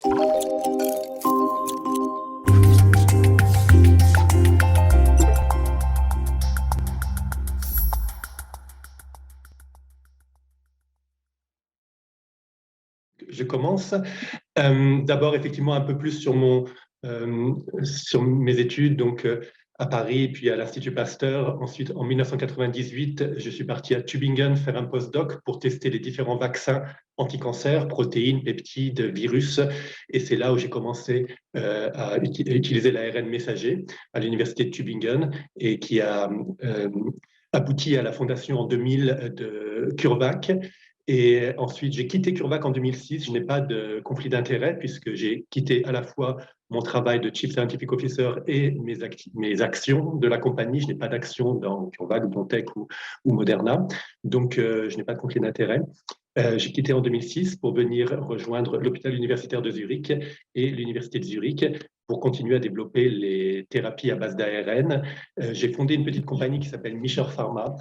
Je commence. D'abord, effectivement, un peu plus sur mes études, donc à Paris, puis à l'Institut Pasteur. Ensuite, en 1998, je suis parti à Tübingen faire un postdoc pour tester les différents vaccins anti-cancer, protéines, peptides, virus. Et c'est là où j'ai commencé à utiliser l'ARN messager à l'Université de Tübingen et qui a abouti à la fondation en 2000 de CureVac. Et ensuite, j'ai quitté CureVac en 2006. Je n'ai pas de conflit d'intérêt puisque j'ai quitté à la fois mon travail de Chief Scientific Officer et mes actions de la compagnie. Je n'ai pas d'action dans CureVac, BioNTech ou Moderna. Donc, je n'ai pas de conflit d'intérêt. J'ai quitté en 2006 pour venir rejoindre l'hôpital universitaire de Zurich et l'université de Zurich pour continuer à développer les thérapies à base d'ARN. J'ai fondé une petite compagnie qui s'appelle Mischer Pharma,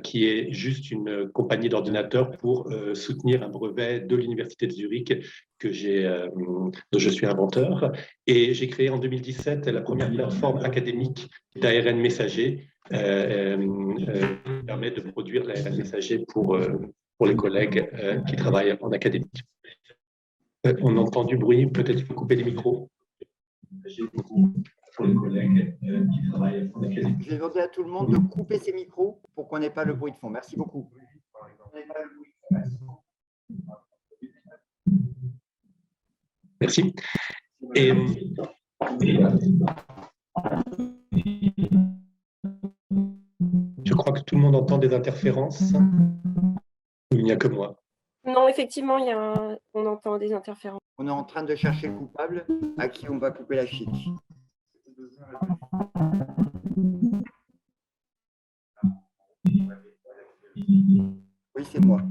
qui est juste une compagnie d'ordinateurs pour soutenir un brevet de l'université de Zurich dont je suis inventeur. Et j'ai créé en 2017 la première plateforme académique d'ARN messager qui permet de produire l'ARN messager pour les collègues qui travaillent en académie. On entend du bruit, peut-être il faut couper les micros. Pour les collègues qui travaillent en académie. Je vais demander à tout le monde de couper ses micros pour qu'on n'ait pas le bruit de fond. Merci beaucoup. Merci. Et je crois que tout le monde entend des interférences. Il n'y a que moi. Non, effectivement, on entend des interférences. On est en train de chercher le coupable à qui on va couper la chic. Oui, c'est moi.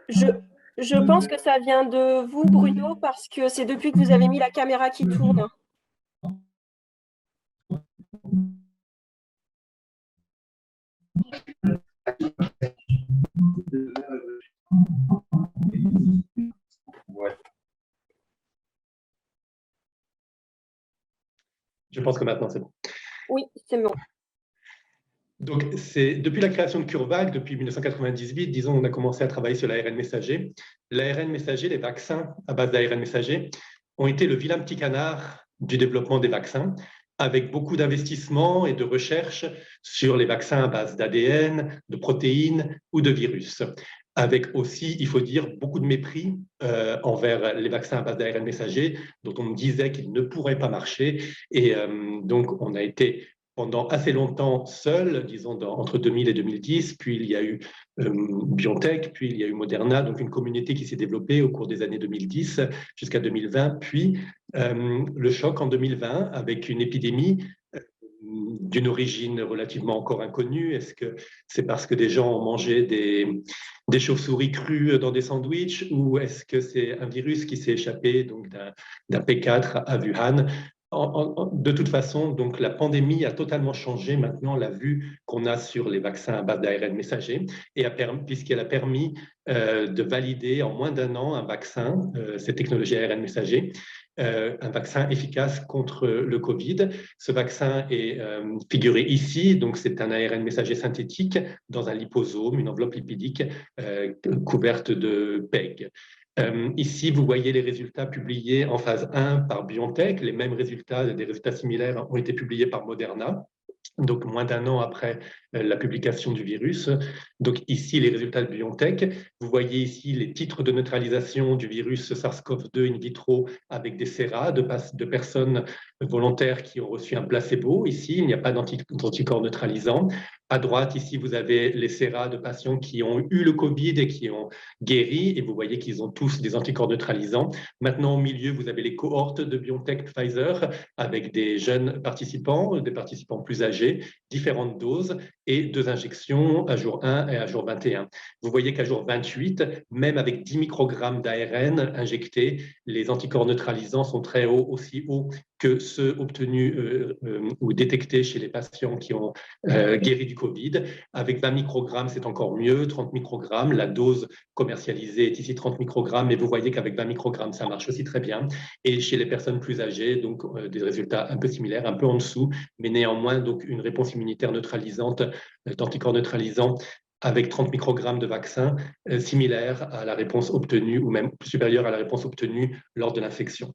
Je pense que ça vient de vous, Bruno, parce que c'est depuis que vous avez mis la caméra qui tourne. Ouais. Je pense que maintenant, c'est bon. Oui, c'est bon. Donc, c'est depuis la création de CureVac, depuis 1998, disons, on a commencé à travailler sur l'ARN messager. L'ARN messager, les vaccins à base d'ARN messager, ont été le vilain petit canard du développement des vaccins, avec beaucoup d'investissements et de recherches sur les vaccins à base d'ADN, de protéines ou de virus. Avec aussi, il faut dire, beaucoup de mépris envers les vaccins à base d'ARN messager, dont on me disait qu'ils ne pourraient pas marcher. Et donc, on a été pendant assez longtemps seul, disons entre 2000 et 2010, puis il y a eu BioNTech, puis il y a eu Moderna, donc une communauté qui s'est développée au cours des années 2010 jusqu'à 2020, puis le choc en 2020 avec une épidémie d'une origine relativement encore inconnue. Est-ce que c'est parce que des gens ont mangé des chauves-souris crues dans des sandwichs ou est-ce que c'est un virus qui s'est échappé donc d'un P4 à Wuhan? De toute façon, donc, la pandémie a totalement changé maintenant la vue qu'on a sur les vaccins à base d'ARN messager, puisqu'elle a permis de valider en moins d'un an un vaccin, cette technologie ARN messager, un vaccin efficace contre le Covid. Ce vaccin est figuré ici, donc c'est un ARN messager synthétique dans un liposome, une enveloppe lipidique couverte de PEG. Ici, vous voyez les résultats publiés en phase 1 par BioNTech. Les mêmes résultats, des résultats similaires ont été publiés par Moderna, donc moins d'un an après la publication du virus. Donc ici, les résultats de BioNTech. Vous voyez ici les titres de neutralisation du virus SARS-CoV-2 in vitro avec des séras de personnes volontaires qui ont reçu un placebo. Ici, il n'y a pas d'anticorps neutralisants. À droite, ici, vous avez les séras de patients qui ont eu le Covid et qui ont guéri, et vous voyez qu'ils ont tous des anticorps neutralisants. Maintenant, au milieu, vous avez les cohortes de BioNTech Pfizer avec des jeunes participants, des participants plus âgés, âgés, différentes doses et 2 injections à jour 1 et à jour 21. Vous voyez qu'à jour 28, même avec 10 microgrammes d'ARN injectés, les anticorps neutralisants sont très hauts, aussi hauts que ceux obtenus ou détectés chez les patients qui ont guéri du Covid. Avec 20 microgrammes, c'est encore mieux, 30 microgrammes. La dose commercialisée est ici 30 microgrammes, mais vous voyez qu'avec 20 microgrammes, ça marche aussi très bien. Et chez les personnes plus âgées, donc des résultats un peu similaires, un peu en dessous, mais néanmoins donc une réponse immunitaire neutralisante, d'anticorps neutralisants avec 30 microgrammes de vaccin, similaire à la réponse obtenue ou même supérieure à la réponse obtenue lors de l'infection.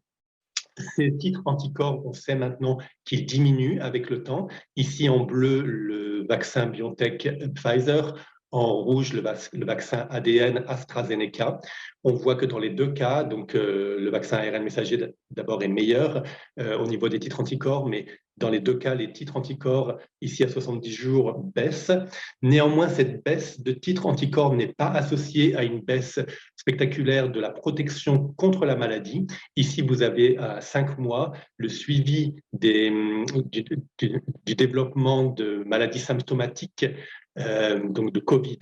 Ces titres anticorps, on sait maintenant qu'ils diminuent avec le temps. Ici en bleu, le vaccin BioNTech Pfizer. En rouge, le vaccin ADN AstraZeneca. On voit que dans les 2 cas, donc le vaccin ARN messager d'abord est meilleur au niveau des titres anticorps, mais dans les 2 cas, les titres anticorps ici à 70 jours baissent. Néanmoins, cette baisse de titres anticorps n'est pas associée à une baisse spectaculaire de la protection contre la maladie. Ici, vous avez à 5 mois le suivi du développement de maladies symptomatiques, donc de Covid,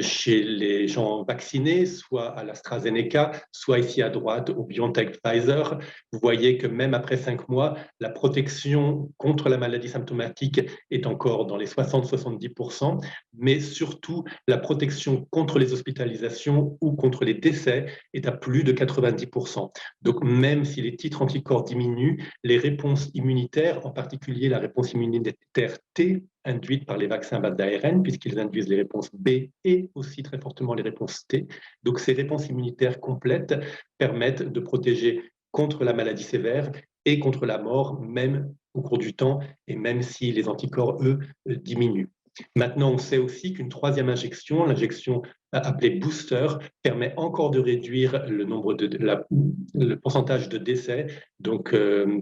chez les gens vaccinés, soit à l'AstraZeneca, soit ici à droite au BioNTech Pfizer. Vous voyez que même après 5 mois, la protection contre la maladie symptomatique est encore dans les 60-70%, mais surtout la protection contre les hospitalisations ou contre les décès est à plus de 90%. Donc même si les titres anticorps diminuent, les réponses immunitaires, en particulier la réponse immunitaire T, induites par les vaccins à base d'ARN, puisqu'ils induisent les réponses B et aussi très fortement les réponses T. Donc ces réponses immunitaires complètes permettent de protéger contre la maladie sévère et contre la mort, même au cours du temps, et même si les anticorps, eux, diminuent. Maintenant, on sait aussi qu'une 3e injection, l'injection appelée booster, permet encore de réduire le pourcentage de décès. Donc,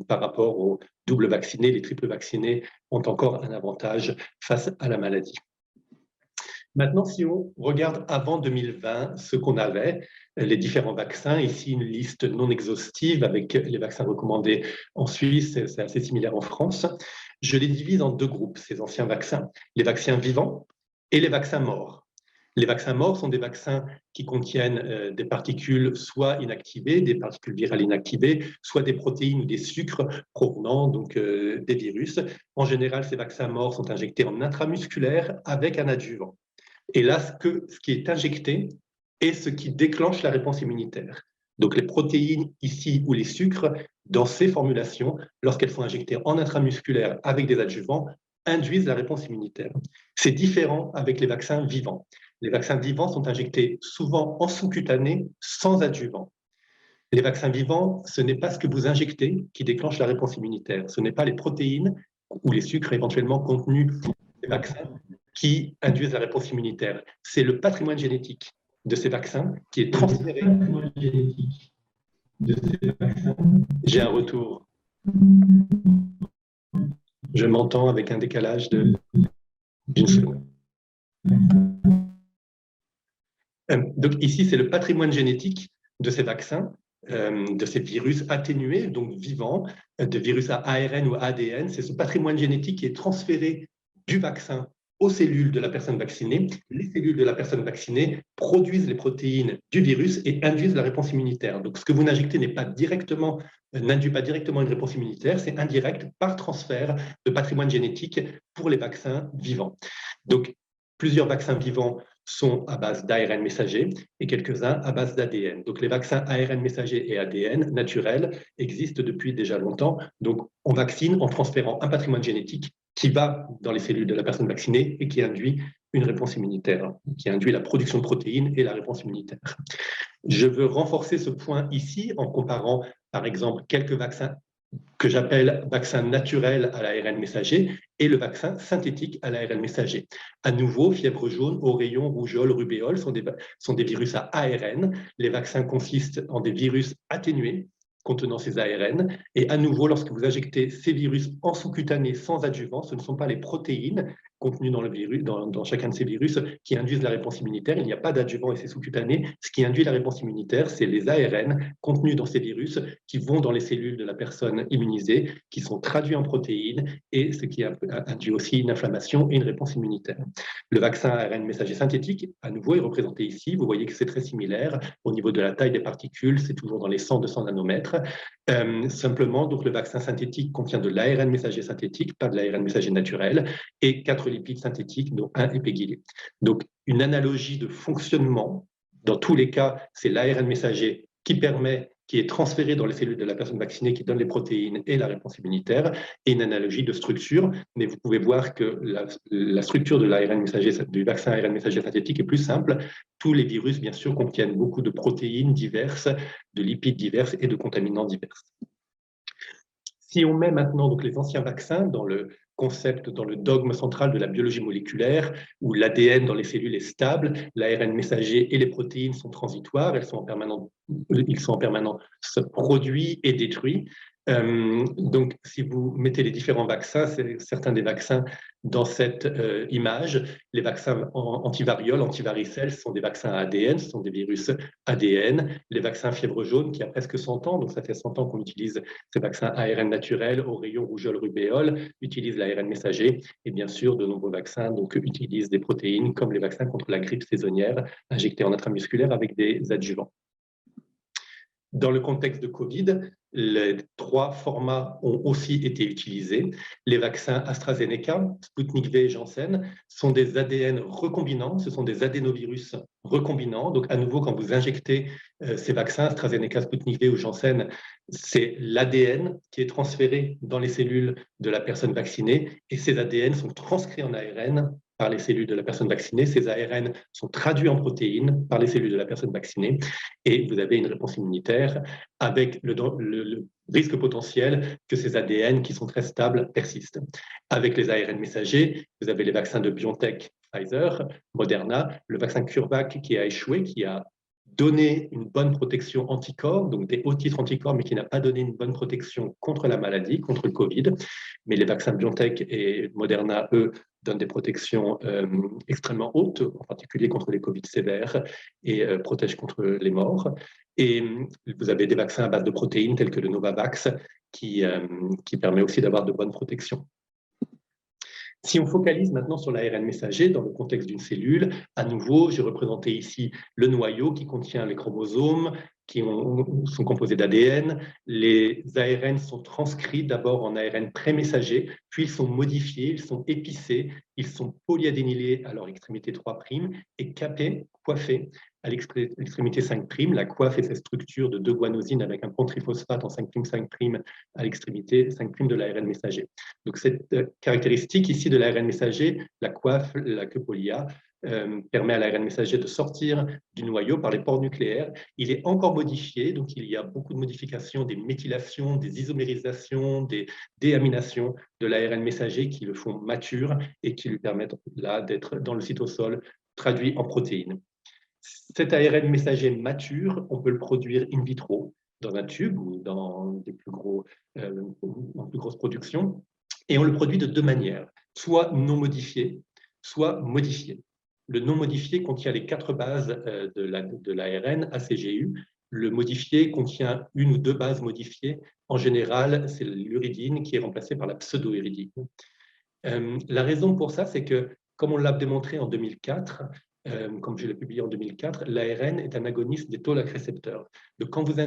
par rapport aux doubles vaccinés, les triples vaccinés ont encore un avantage face à la maladie. Maintenant, si on regarde avant 2020, ce qu'on avait, les différents vaccins, ici une liste non exhaustive avec les vaccins recommandés en Suisse, c'est assez similaire en France. Je les divise en 2 groupes, ces anciens vaccins, les vaccins vivants et les vaccins morts. Les vaccins morts sont des vaccins qui contiennent des particules soit inactivées, des particules virales inactivées, soit des protéines ou des sucres provenant donc des virus. En général, ces vaccins morts sont injectés en intramusculaire avec un adjuvant. Et là, ce qui est injecté est ce qui déclenche la réponse immunitaire. Donc les protéines ici ou les sucres, dans ces formulations, lorsqu'elles sont injectées en intramusculaire avec des adjuvants, induisent la réponse immunitaire. C'est différent avec les vaccins vivants. Les vaccins vivants sont injectés souvent en sous-cutané sans adjuvant. Les vaccins vivants, ce n'est pas ce que vous injectez qui déclenche la réponse immunitaire. Ce n'est pas les protéines ou les sucres éventuellement contenus des vaccins qui induisent la réponse immunitaire. C'est le patrimoine génétique de ces vaccins qui est transféré. J'ai un retour. Je m'entends avec un décalage d'une seconde. Donc ici, c'est le patrimoine génétique de ces vaccins, de ces virus atténués, donc vivants, de virus à ARN ou ADN. C'est ce patrimoine génétique qui est transféré du vaccin aux cellules de la personne vaccinée. Les cellules de la personne vaccinée produisent les protéines du virus et induisent la réponse immunitaire. Donc, ce que vous injectez n'induit pas directement une réponse immunitaire, c'est indirect par transfert de patrimoine génétique pour les vaccins vivants. Donc, plusieurs vaccins vivants sont à base d'ARN messager et quelques-uns à base d'ADN. Donc, les vaccins ARN messager et ADN naturels existent depuis déjà longtemps. Donc, on vaccine en transférant un patrimoine génétique qui va dans les cellules de la personne vaccinée et qui induit une réponse immunitaire, qui induit la production de protéines et la réponse immunitaire. Je veux renforcer ce point ici en comparant, par exemple, quelques vaccins que j'appelle vaccin naturel à l'ARN messager et le vaccin synthétique à l'ARN messager. À nouveau, fièvre jaune, oreillon, rougeole, rubéole sont des virus à ARN. Les vaccins consistent en des virus atténués contenant ces ARN. Et à nouveau, lorsque vous injectez ces virus en sous-cutané sans adjuvant, ce ne sont pas les protéines contenus dans le virus, dans chacun de ces virus, qui induisent la réponse immunitaire. Il n'y a pas d'adjuvant et c'est sous-cutané. Ce qui induit la réponse immunitaire, c'est les ARN contenus dans ces virus qui vont dans les cellules de la personne immunisée, qui sont traduits en protéines, et ce qui induit aussi une inflammation et une réponse immunitaire. Le vaccin ARN messager synthétique, à nouveau, est représenté ici. Vous voyez que c'est très similaire. Au niveau de la taille des particules, c'est toujours dans les 100-200 nanomètres. Simplement, donc, le vaccin synthétique contient de l'ARN messager synthétique, pas de l'ARN messager naturel, et 4 lipides synthétiques, dont un épiguilé. Donc, une analogie de fonctionnement. Dans tous les cas, c'est l'ARN messager qui est transféré dans les cellules de la personne vaccinée, qui donne les protéines et la réponse immunitaire, et une analogie de structure. Mais vous pouvez voir que la structure de l'ARN messager, du vaccin ARN messager synthétique est plus simple. Tous les virus, bien sûr, contiennent beaucoup de protéines diverses, de lipides divers et de contaminants divers. Si on met maintenant donc, les anciens vaccins dans le concept, dans le dogme central de la biologie moléculaire, où l'ADN dans les cellules est stable, l'ARN messager et les protéines sont transitoires, ils sont en permanence produits et détruits. Donc, si vous mettez les différents vaccins, certains des vaccins dans cette image, les vaccins antivariole, antivaricelle, ce sont des vaccins à ADN, ce sont des virus ADN. Les vaccins fièvre jaune, qui a presque 100 ans, donc ça fait 100 ans qu'on utilise ces vaccins ARN naturels, oreillon, rougeole, rubéole, utilisent l'ARN messager. Et bien sûr, de nombreux vaccins donc, utilisent des protéines, comme les vaccins contre la grippe saisonnière, injectés en intramusculaire avec des adjuvants. Dans le contexte de Covid, les 3 formats ont aussi été utilisés. Les vaccins AstraZeneca, Sputnik V et Janssen sont des ADN recombinants, ce sont des adénovirus recombinants. Donc, à nouveau, quand vous injectez ces vaccins, AstraZeneca, Sputnik V ou Janssen, c'est l'ADN qui est transféré dans les cellules de la personne vaccinée et ces ADN sont transcrits en ARN par les cellules de la personne vaccinée. Ces ARN sont traduits en protéines par les cellules de la personne vaccinée et vous avez une réponse immunitaire avec le risque potentiel que ces ADN qui sont très stables persistent. Avec les ARN messagers, vous avez les vaccins de BioNTech, Pfizer, Moderna, le vaccin CureVac qui a échoué, qui a donné une bonne protection anticorps, donc des hauts titres anticorps, mais qui n'a pas donné une bonne protection contre la maladie, contre le Covid. Mais les vaccins BioNTech et Moderna, eux, donnent des protections extrêmement hautes, en particulier contre les Covid sévères, et protègent contre les morts. Et vous avez des vaccins à base de protéines, tels que le Novavax, qui permet aussi d'avoir de bonnes protections. Si on focalise maintenant sur l'ARN messager dans le contexte d'une cellule, à nouveau, j'ai représenté ici le noyau qui contient les chromosomes, qui sont composés d'ADN. Les ARN sont transcrits d'abord en ARN pré-messager, puis ils sont modifiés, ils sont épicés, ils sont polyadénylés à leur extrémité 3' et capés, coiffés à l'extrémité 5'. La coiffe est cette structure de 2 guanosines avec un pont triphosphate en 5', 5' à l'extrémité 5' de l'ARN messager. Donc cette caractéristique ici de l'ARN messager, la coiffe, la queue polia, permet à l'ARN messager de sortir du noyau par les pores nucléaires. Il est encore modifié, donc il y a beaucoup de modifications, des méthylations, des isomérisations, des déaminations de l'ARN messager qui le font mature et qui lui permettent là d'être dans le cytosol traduit en protéines. Cet ARN messager mature, on peut le produire in vitro, dans un tube ou dans des plus grosses productions, et on le produit de 2 manières, soit non modifié, soit modifié. Le non modifié contient les 4 bases de l'ARN ACGU. Le modifié contient 1 ou 2 bases modifiées. En général, c'est l'uridine qui est remplacée par la pseudo-uridine. La raison pour ça, c'est que, comme on l'a démontré en 2004, comme je l'ai publié en 2004, l'ARN est un agoniste des toll-like récepteurs. Donc, quand vous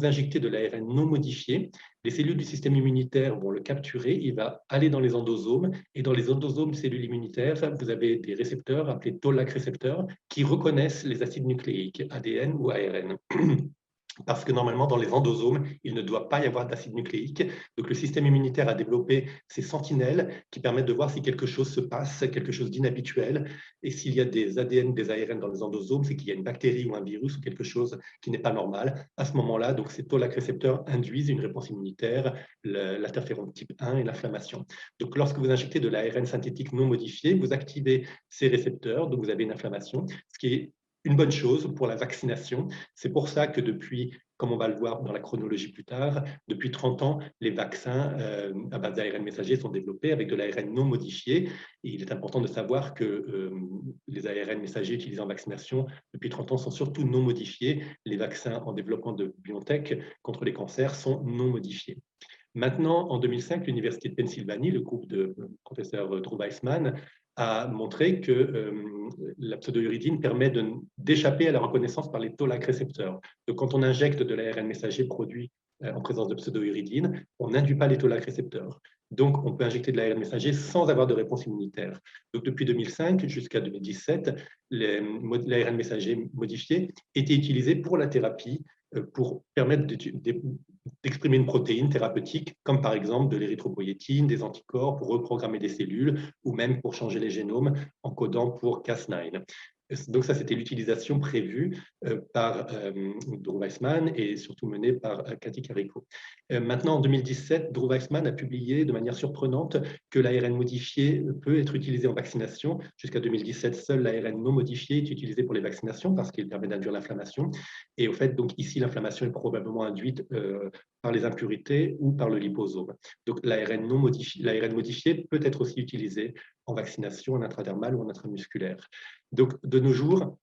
injectez de l'ARN non modifié, les cellules du système immunitaire vont le capturer, il va aller dans les endosomes, et dans les endosomes cellules immunitaires, vous avez des récepteurs appelés toll-like récepteurs qui reconnaissent les acides nucléiques, ADN ou ARN. Parce que normalement, dans les endosomes, il ne doit pas y avoir d'acide nucléique. Donc, le système immunitaire a développé ces sentinelles qui permettent de voir si quelque chose se passe, quelque chose d'inhabituel. Et s'il y a des ADN, des ARN dans les endosomes, c'est qu'il y a une bactérie ou un virus ou quelque chose qui n'est pas normal. À ce moment-là, donc, ces toll-like récepteurs induisent une réponse immunitaire, l'interféron type 1 et l'inflammation. Donc, lorsque vous injectez de l'ARN synthétique non modifié, vous activez ces récepteurs, donc vous avez une inflammation, ce qui est une bonne chose pour la vaccination. C'est pour ça que depuis, comme on va le voir dans la chronologie plus tard, depuis 30 ans, les vaccins à base d'ARN messager sont développés avec de l'ARN non modifié. Et il est important de savoir que les ARN messagers utilisés en vaccination depuis 30 ans sont surtout non modifiés. Les vaccins en développement de BioNTech contre les cancers sont non modifiés. Maintenant, en 2005, l'Université de Pennsylvanie, le groupe de professeur Drew Weissman, a montré que la pseudouridine permet d'échapper à la reconnaissance par les toll-like récepteurs. Donc, quand on injecte de l'ARN messager produit en présence de pseudouridine, on n'induit pas les toll-like récepteurs. Donc, on peut injecter de l'ARN messager sans avoir de réponse immunitaire. Donc, depuis 2005 jusqu'à 2017, l'ARN messager modifié était utilisé pour la thérapie, pour permettre d'exprimer une protéine thérapeutique, comme par exemple de l'érythropoïétine, des anticorps pour reprogrammer des cellules, ou même pour changer les génomes en codant pour Cas9. Donc ça, c'était l'utilisation prévue par Drew Weissman et surtout menée par Cathy Carico. Maintenant, en 2017, Drew Weissman a publié de manière surprenante que l'ARN modifié peut être utilisé en vaccination. Jusqu'à 2017, seul l'ARN non modifié est utilisé pour les vaccinations parce qu'il permet d'induire l'inflammation. Et au fait, donc ici, l'inflammation est probablement induite par les impurités ou par le liposome. Donc l'ARN modifié peut être aussi utilisé en vaccination, en intradermale ou en intramusculaire. Donc, de nos jours,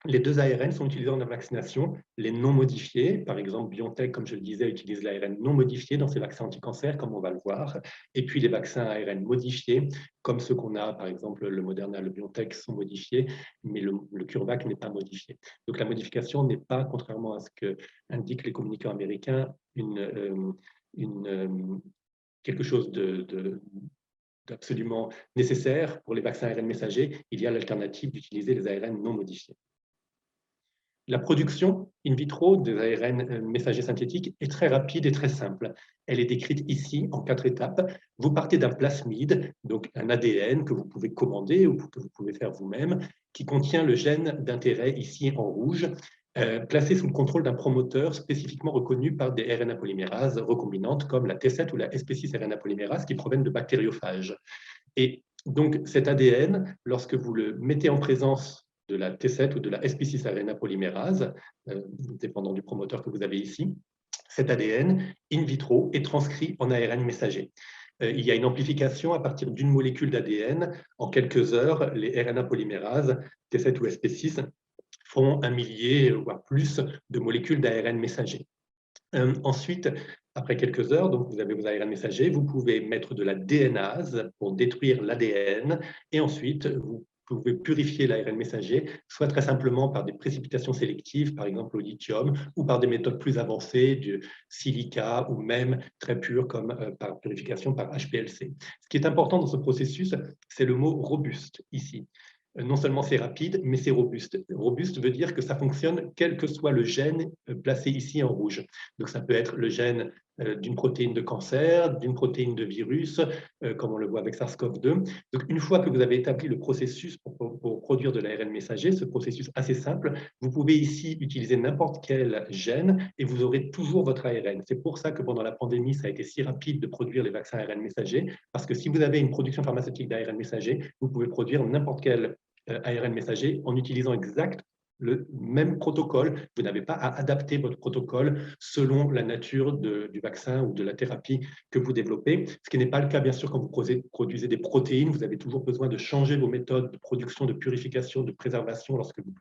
les deux ARN sont utilisés en vaccination, les non modifiés, par exemple BioNTech, comme je le disais, utilise l'ARN non modifié dans ses vaccins anti-cancer, comme on va le voir, et puis les vaccins ARN modifiés, comme ceux qu'on a, par exemple le Moderna, le BioNTech, sont modifiés, mais le CureVac n'est pas modifié. Donc la modification n'est pas, contrairement à ce qu'indiquent les communicants américains, quelque chose d'absolument nécessaire pour les vaccins ARN messagers. Il y a l'alternative d'utiliser les ARN non modifiés. La production in vitro des ARN messagers synthétiques est très rapide et très simple. Elle est décrite ici en 4 étapes. Vous partez d'un plasmide, donc un ADN que vous pouvez commander ou que vous pouvez faire vous-même, qui contient le gène d'intérêt ici en rouge, placé sous le contrôle d'un promoteur spécifiquement reconnu par des RNA polymérases recombinantes comme la T7 ou la SP6 RNA polymérase qui proviennent de bactériophages. Et donc cet ADN, lorsque vous le mettez en présence de la T7 ou de la SP6 RNA polymérase, dépendant du promoteur que vous avez ici, cet ADN in vitro est transcrit en ARN messager. Il y a une amplification à partir d'une molécule d'ADN. En quelques heures, les RNA polymérases, T7 ou SP6, font 1 millier, voire plus, de molécules d'ARN messager. Ensuite, après quelques heures, donc vous avez vos ARN messagers, vous pouvez mettre de la DNase pour détruire l'ADN, et ensuite, vous pouvez purifier l'ARN messager, soit très simplement par des précipitations sélectives, par exemple au lithium, ou par des méthodes plus avancées, du silica, ou même très pures comme par purification par HPLC. Ce qui est important dans ce processus, c'est le mot robuste ici. Non seulement c'est rapide, mais c'est robuste. Robuste veut dire que ça fonctionne quel que soit le gène placé ici en rouge. Donc ça peut être le gène d'une protéine de cancer, d'une protéine de virus, comme on le voit avec SARS-CoV-2. Donc une fois que vous avez établi le processus pour produire de l'ARN messager, ce processus assez simple, vous pouvez ici utiliser n'importe quel gène et vous aurez toujours votre ARN. C'est pour ça que pendant la pandémie, ça a été si rapide de produire les vaccins ARN messagers, parce que si vous avez une production pharmaceutique d'ARN messager, vous pouvez produire n'importe quel ARN messager en utilisant exact le même protocole. Vous n'avez pas à adapter votre protocole selon la nature du vaccin ou de la thérapie que vous développez, ce qui n'est pas le cas bien sûr quand vous produisez des protéines. Vous avez toujours besoin de changer vos méthodes de production, de purification, de préservation lorsque vous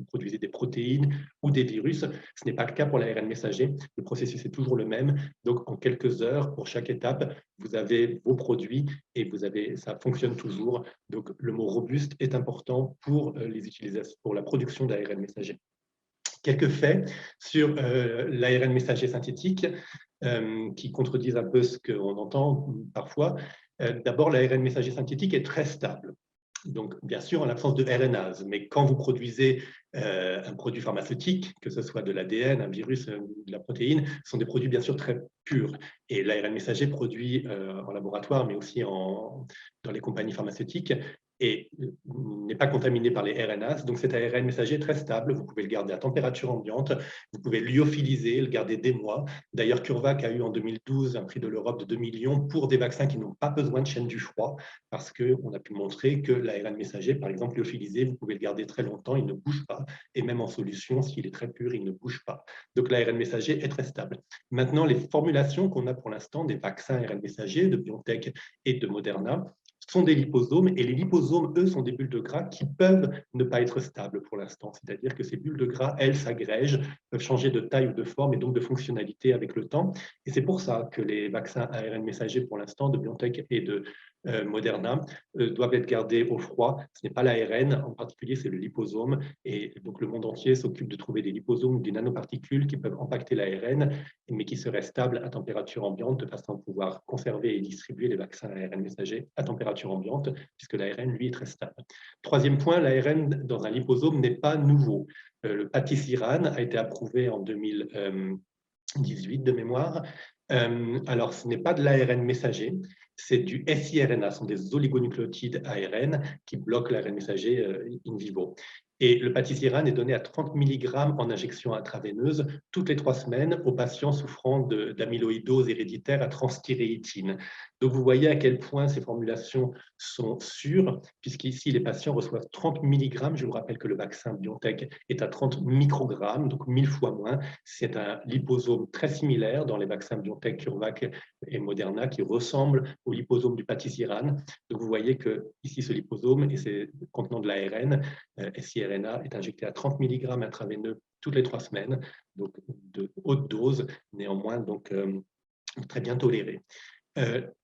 produisez des protéines ou des virus. Ce n'est pas le cas pour l'ARN messager. Le processus est toujours le même. Donc en quelques heures pour chaque étape, vous avez vos produits et ça fonctionne toujours. Donc le mot robuste est important pour les utilisations, pour la production d'ARN messager. Quelques faits sur l'ARN messager synthétique qui contredisent un peu ce qu'on entend parfois. D'abord, l'ARN messager synthétique est très stable. Donc, bien sûr, en l'absence de RNase, mais quand vous produisez un produit pharmaceutique, que ce soit de l'ADN, un virus, de la protéine, ce sont des produits bien sûr très purs. Et l'ARN messager produit en laboratoire, mais aussi dans les compagnies pharmaceutiques, et n'est pas contaminé par les RNAs. Donc cet ARN messager est très stable, vous pouvez le garder à température ambiante, vous pouvez lyophiliser, le garder des mois. D'ailleurs, CureVac a eu en 2012 un prix de l'Europe de 2 millions pour des vaccins qui n'ont pas besoin de chaîne du froid, parce qu'on a pu montrer que l'ARN messager, par exemple lyophilisé, vous pouvez le garder très longtemps, il ne bouge pas, et même en solution, s'il est très pur, il ne bouge pas. Donc l'ARN messager est très stable. Maintenant, les formulations qu'on a pour l'instant des vaccins ARN messager de BioNTech et de Moderna sont des liposomes, et les liposomes, eux, sont des bulles de gras qui peuvent ne pas être stables pour l'instant. C'est-à-dire que ces bulles de gras, elles s'agrègent, peuvent changer de taille ou de forme et donc de fonctionnalité avec le temps. Et c'est pour ça que les vaccins ARN messagers, pour l'instant, de BioNTech et de Moderna, doivent être gardés au froid. Ce n'est pas l'ARN, en particulier, c'est le liposome. Et donc, le monde entier s'occupe de trouver des liposomes ou des nanoparticules qui peuvent impacter l'ARN, mais qui seraient stables à température ambiante de façon à pouvoir conserver et distribuer les vaccins ARN messagers à température ambiante, puisque l'ARN, lui, est très stable. Troisième point, l'ARN dans un liposome n'est pas nouveau. Le patisiran a été approuvé en 2018 de mémoire. Alors, ce n'est pas de l'ARN messager, c'est du siRNA, ce sont des oligonucléotides ARN qui bloquent l'ARN messager in vivo. Et le patisiran est donné à 30 mg en injection intraveineuse toutes les 3 semaines aux patients souffrant d'amyloïdose héréditaire à transthyrétine. Donc, vous voyez à quel point ces formulations sont sûres, puisqu'ici, les patients reçoivent 30 mg. Je vous rappelle que le vaccin BioNTech est à 30 microgrammes, donc 1000 fois moins. C'est un liposome très similaire dans les vaccins BioNTech, CureVac et Moderna qui ressemble au liposome du patisiran. Donc, vous voyez que ici, ce liposome et ses contenant de l'ARN, siRNA, est injecté à 30 mg intraveineux toutes les 3 semaines, donc de haute dose, néanmoins donc très bien tolérée.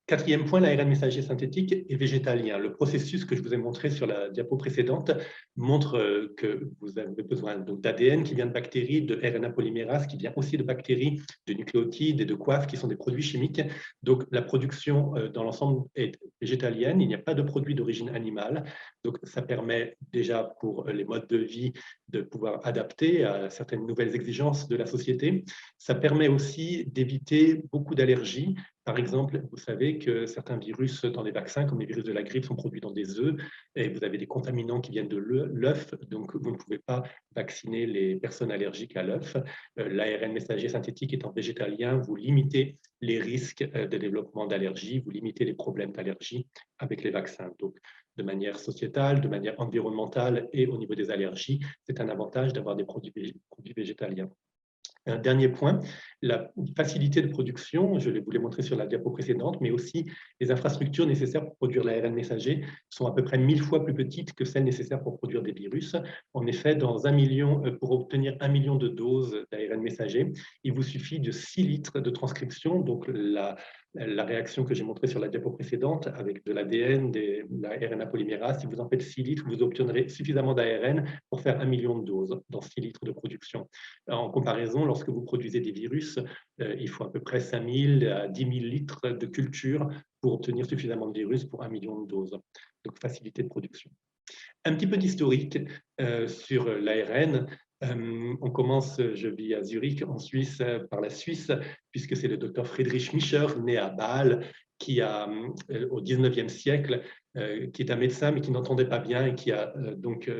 Quatrième point, l'ARN messager synthétique est végétalien. Le processus que je vous ai montré sur la diapo précédente montre que vous avez besoin d'ADN qui vient de bactéries, de RNA polymérase qui vient aussi de bactéries, de nucléotides et de coifs qui sont des produits chimiques. Donc la production dans l'ensemble est végétalienne, il n'y a pas de produits d'origine animale. Donc ça permet déjà pour les modes de vie de pouvoir adapter à certaines nouvelles exigences de la société. Ça permet aussi d'éviter beaucoup d'allergies. Par exemple, vous savez que certains virus dans les vaccins, comme les virus de la grippe, sont produits dans des œufs et vous avez des contaminants qui viennent de l'œuf, donc vous ne pouvez pas vacciner les personnes allergiques à l'œuf. L'ARN messager synthétique étant végétalien, vous limitez les risques de développement d'allergies, vous limitez les problèmes d'allergie avec les vaccins. Donc, de manière sociétale, de manière environnementale et au niveau des allergies, c'est un avantage d'avoir des produits végétaliens. Un dernier point, la facilité de production, je vous l'ai montré sur la diapo précédente, mais aussi les infrastructures nécessaires pour produire l'ARN messager sont à peu près 1000 fois plus petites que celles nécessaires pour produire des virus. En effet, pour obtenir 1 million de doses d'ARN messager, il vous suffit de 6 litres de transcription, donc la réaction que j'ai montrée sur la diapo précédente avec de l'ADN, de la RNA polymérase, si vous en faites 6 litres, vous obtiendrez suffisamment d'ARN pour faire 1 million de doses dans 6 litres de production. En comparaison, lorsque vous produisez des virus, il faut à peu près 5000 à 10 000 litres de culture pour obtenir suffisamment de virus pour 1 million de doses. Donc, facilité de production. Un petit peu d'historique sur l'ARN. On commence, je vis à Zurich, en Suisse, par la Suisse, puisque c'est le docteur Friedrich Miescher, né à Bâle, qui a, au 19e siècle, qui est un médecin, mais qui n'entendait pas bien et qui a donc,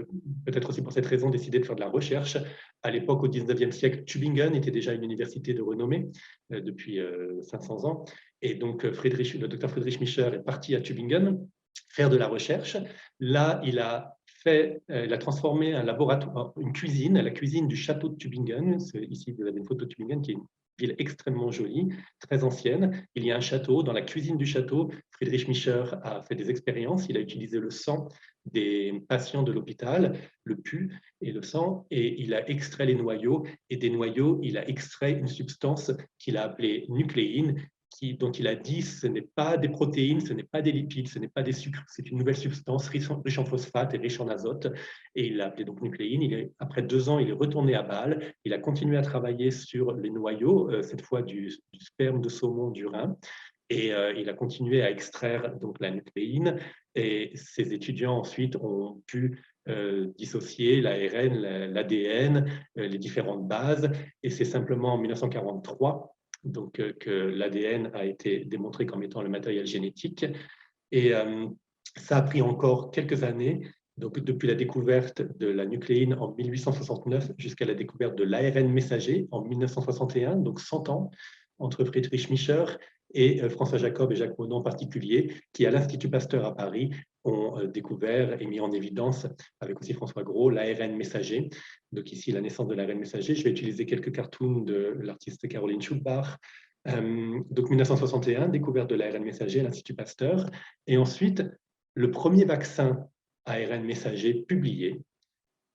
peut-être aussi pour cette raison, décidé de faire de la recherche. À l'époque, au 19e siècle, Tübingen était déjà une université de renommée depuis 500 ans. Et donc, le docteur Friedrich Miescher est parti à Tübingen faire de la recherche. Là, il a transformé un laboratoire, une cuisine, la cuisine du château de Tübingen. Ici, vous avez une photo de Tübingen qui est une ville extrêmement jolie, très ancienne. Il y a un château. Dans la cuisine du château, Friedrich Miescher a fait des expériences. Il a utilisé le sang des patients de l'hôpital, le pus et le sang, et il a extrait les noyaux. Et des noyaux, il a extrait une substance qu'il a appelée nucléine, dont il a dit ce n'est pas des protéines, ce n'est pas des lipides, ce n'est pas des sucres, c'est une nouvelle substance riche en phosphate et riche en azote. Et il l'a appelé donc nucléine. Après 2 ans, il est retourné à Bâle. Il a continué à travailler sur les noyaux, cette fois du sperme de saumon du Rhin. Et il a continué à extraire donc la nucléine. Et ses étudiants ensuite ont pu dissocier l'ARN, l'ADN, les différentes bases. Et c'est simplement en 1943 que l'ADN a été démontré comme étant le matériel génétique. Et Ça a pris encore quelques années, donc depuis la découverte de la nucléine en 1869 jusqu'à la découverte de l'ARN messager en 1961, donc 100 ans, entre Friedrich Miescher et François Jacob et Jacques Monod en particulier, qui à l'Institut Pasteur à Paris ont découvert et mis en évidence, avec aussi François Gros, l'ARN messager. Donc ici, la naissance de l'ARN messager. Je vais utiliser quelques cartoons de l'artiste Caroline Schulbach. Donc 1961, découverte de l'ARN messager à l'Institut Pasteur. Et ensuite, le premier vaccin ARN messager publié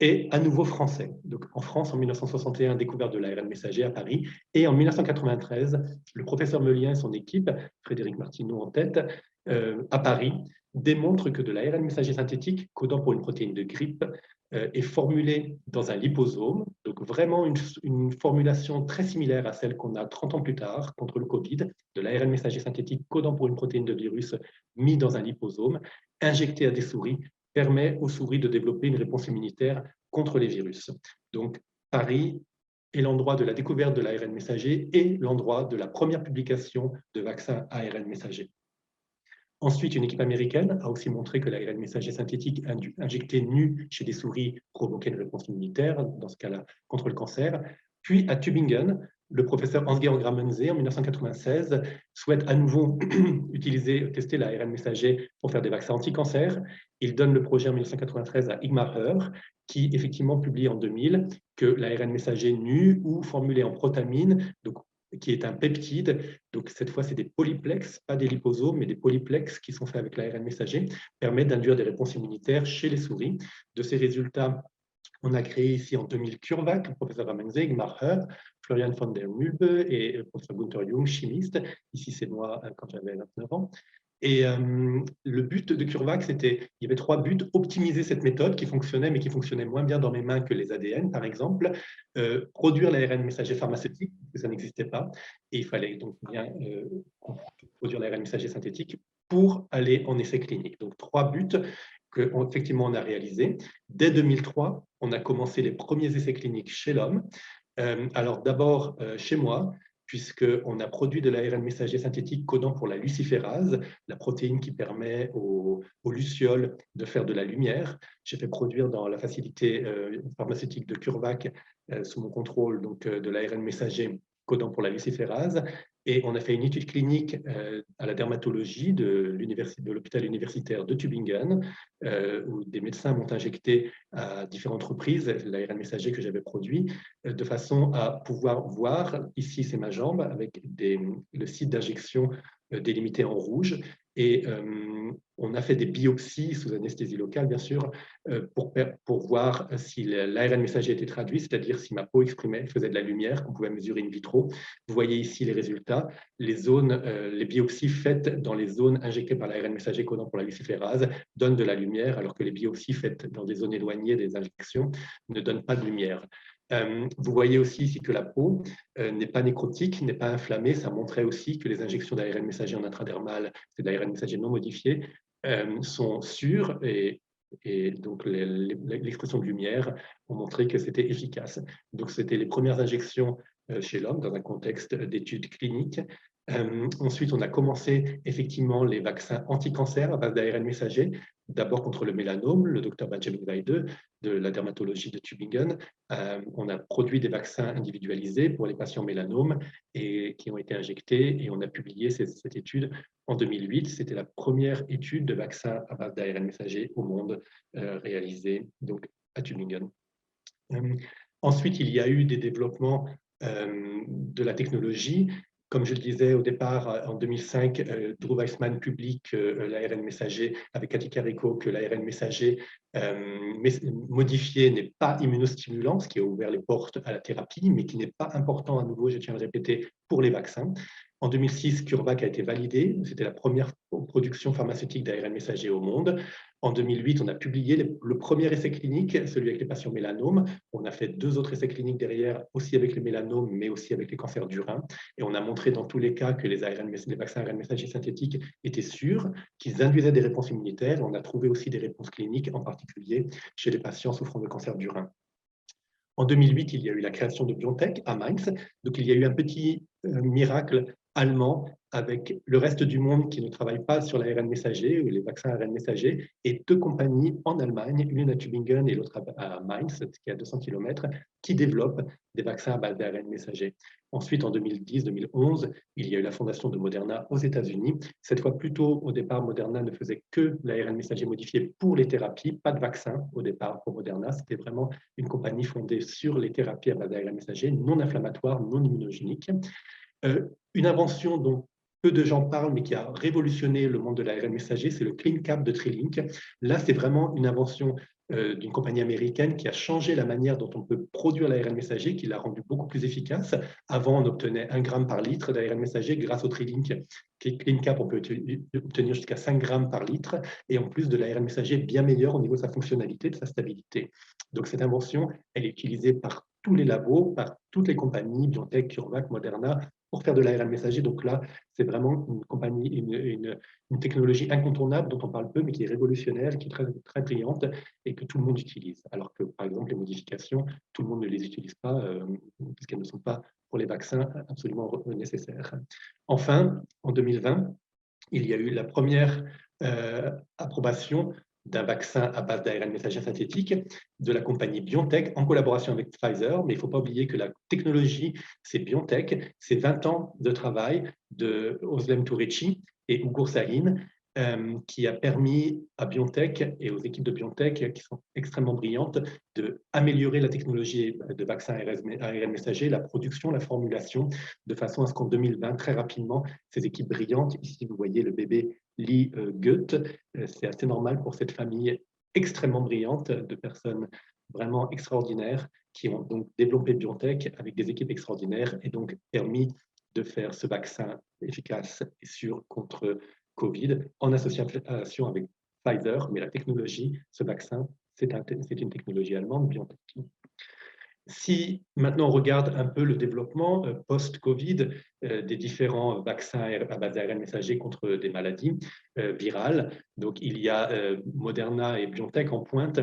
est à nouveau français. Donc en France, en 1961, découverte de l'ARN messager à Paris. Et en 1993, le professeur Meulien et son équipe, Frédéric Martineau en tête, à Paris, démontrent que de l'ARN messager synthétique, codant pour une protéine de grippe, est formulé dans un liposome, donc vraiment une formulation très similaire à celle qu'on a 30 ans plus tard contre le Covid, de l'ARN messager synthétique codant pour une protéine de virus mis dans un liposome, injecté à des souris, permet aux souris de développer une réponse immunitaire contre les virus. Donc, Paris est l'endroit de la découverte de l'ARN messager et l'endroit de la première publication de vaccins ARN messager. Ensuite, une équipe américaine a aussi montré que l'ARN messager synthétique injecté nu chez des souris provoquait une réponse immunitaire, dans ce cas-là contre le cancer. Puis, à Tübingen, le professeur Hans-Georg Ramense, en 1996, souhaite à nouveau tester l'ARN messager pour faire des vaccins anti-cancer. Il donne le projet en 1993 à Igmar Heur, qui effectivement publie en 2000 que l'ARN messager nu ou formulé en protamine, donc qui est un peptide. Donc, cette fois, c'est des polyplexes, pas des liposomes, mais des polyplexes qui sont faits avec l'ARN messager, permettent d'induire des réponses immunitaires chez les souris. De ces résultats, on a créé ici en 2000 CureVac, le professeur Ramense, Igmar Heur, Florian von der Mulbe et le professeur Gunther Jung, chimiste. Ici, c'est moi quand j'avais 29 ans. Et le but de CureVac, il y avait 3 buts: optimiser cette méthode qui fonctionnait, mais qui fonctionnait moins bien dans mes mains que les ADN, par exemple, produire l'ARN messager pharmaceutique, parce que ça n'existait pas, et il fallait donc bien produire l'ARN messager synthétique pour aller en essai clinique. Donc 3 buts qu'effectivement on a réalisés. Dès 2003, on a commencé les premiers essais cliniques chez l'homme. Alors d'abord chez moi, puisqu'on a produit de l'ARN messager synthétique codant pour la luciférase, la protéine qui permet aux lucioles de faire de la lumière. J'ai fait produire dans la facilité pharmaceutique de CureVac, sous mon contrôle, donc, de l'ARN messager codant pour la luciférase. Et on a fait une étude clinique à la dermatologie de l'hôpital universitaire de Tübingen, où des médecins m'ont injecté à différentes reprises l'ARN messager que j'avais produit, de façon à pouvoir voir, ici c'est ma jambe, avec le site d'injection délimité en rouge. Et on a fait des biopsies sous anesthésie locale, bien sûr, pour voir si l'ARN messager était traduit, c'est-à-dire si ma peau faisait de la lumière, qu'on pouvait mesurer in vitro. Vous voyez ici les résultats. Les biopsies faites dans les zones injectées par l'ARN messager codant pour la luciférase donnent de la lumière, alors que les biopsies faites dans des zones éloignées des injections ne donnent pas de lumière. Vous voyez aussi ici que la peau n'est pas nécrotique, n'est pas inflammée. Ça montrait aussi que les injections d'ARN messager en intradermal, c'est de l'ARN messager non modifié, sont sûres, et donc l'expression de lumière ont montré que c'était efficace. Donc c'était les premières injections chez l'homme dans un contexte d'études cliniques. Ensuite, on a commencé effectivement les vaccins anti-cancer à base d'ARN messager, d'abord contre le mélanome, le docteur Benjamin Weide de la dermatologie de Tübingen. On a produit des vaccins individualisés pour les patients mélanomes et qui ont été injectés, et on a publié cette étude en 2008. C'était la première étude de vaccin à base d'ARN messager au monde réalisée donc, à Tübingen. Ensuite, il y a eu des développements de la technologie. Comme je le disais au départ, en 2005, Drew Weissman publie l'ARN messager avec Cathy Carrico, que l'ARN messager modifié n'est pas immunostimulant, ce qui a ouvert les portes à la thérapie, mais qui n'est pas important, à nouveau, je tiens à le répéter, pour les vaccins. En 2006, CureVac a été validé. C'était la première production pharmaceutique d'ARN messager au monde. En 2008, on a publié le premier essai clinique, celui avec les patients mélanomes. On a fait 2 autres essais cliniques derrière, aussi avec les mélanomes, mais aussi avec les cancers du rein. Et on a montré dans tous les cas que les vaccins ARN messager synthétiques étaient sûrs, qu'ils induisaient des réponses immunitaires. On a trouvé aussi des réponses cliniques, en particulier chez les patients souffrant de cancer du rein. En 2008, il y a eu la création de BioNTech à Mainz. Donc, il y a eu un petit miracle allemand avec le reste du monde qui ne travaille pas sur l'ARN messager ou les vaccins ARN messagers, et 2 compagnies en Allemagne, l'une à Tübingen et l'autre à Mainz, qui est à 200 km, qui développent des vaccins à base d'ARN messager. Ensuite, en 2010-2011, il y a eu la fondation de Moderna aux États-Unis. Cette fois, plutôt, au départ, Moderna ne faisait que l'ARN messager modifié pour les thérapies, pas de vaccin au départ pour Moderna. C'était vraiment une compagnie fondée sur les thérapies à base d'ARN messager, non inflammatoires, non immunogéniques. Une invention dont peu de gens parlent, mais qui a révolutionné le monde de l'ARN messager, c'est le CleanCap de Trilink. Là, c'est vraiment une invention d'une compagnie américaine qui a changé la manière dont on peut produire l'ARN messager, qui l'a rendu beaucoup plus efficace. Avant, on obtenait 1 gramme par litre d'ARN messager. Grâce au Trilink CleanCap, on peut obtenir jusqu'à 5 grammes par litre, et en plus de l'ARN messager bien meilleur au niveau de sa fonctionnalité, de sa stabilité. Donc cette invention, elle est utilisée par tous les labos, par toutes les compagnies, BioNTech, CureVac, Moderna, pour faire de l'ARN messager. Donc là, c'est vraiment une compagnie, une technologie incontournable dont on parle peu, mais qui est révolutionnaire, qui est très, très brillante et que tout le monde utilise. Alors que, par exemple, les modifications, tout le monde ne les utilise pas puisqu'elles ne sont pas pour les vaccins absolument nécessaires. Enfin, en 2020, il y a eu la première approbation d'un vaccin à base d'ARN messager synthétique de la compagnie BioNTech en collaboration avec Pfizer. Mais il ne faut pas oublier que la technologie, c'est BioNTech, c'est 20 ans de travail de Özlem Türeci et Ugur Sahin qui a permis à BioNTech et aux équipes de BioNTech, qui sont extrêmement brillantes, d'améliorer la technologie de vaccins ARN messager, la production, la formulation, de façon à ce qu'en 2020, très rapidement, ces équipes brillantes, ici vous voyez le bébé Lee Goethe, c'est assez normal pour cette famille extrêmement brillante de personnes vraiment extraordinaires qui ont donc développé BioNTech avec des équipes extraordinaires et donc permis de faire ce vaccin efficace et sûr contre Covid en association avec Pfizer, mais la technologie, ce vaccin, c'est une technologie allemande, BioNTech. Si maintenant on regarde un peu le développement post-Covid des différents vaccins à base d'ARN messager contre des maladies virales, donc il y a Moderna et BioNTech en pointe.